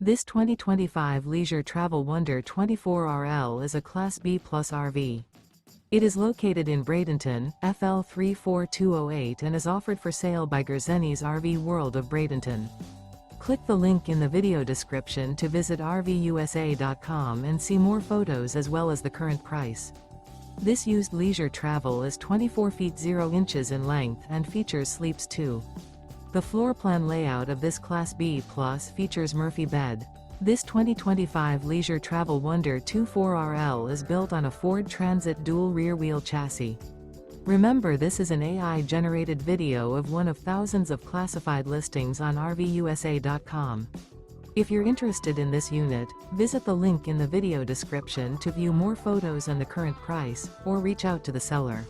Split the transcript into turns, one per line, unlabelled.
This 2025 Leisure Travel Wonder 24RL is a Class B Plus RV. It is located in Bradenton, FL 34208 and is offered for sale by Gerzeny's RV World of Bradenton. Click the link in the video description to visit RVUSA.com and see more photos as well as the current price. This used leisure travel is 24 feet 0 inches in length and features sleeps 2. The floor plan layout of this Class B Plus features Murphy bed. This 2025 Leisure Travel Wonder 24RL is built on a Ford Transit dual rear-wheel chassis. Remember, this is an AI-generated video of one of thousands of classified listings on RVUSA.com. If you're interested in this unit, visit the link in the video description to view more photos and the current price, or reach out to the seller.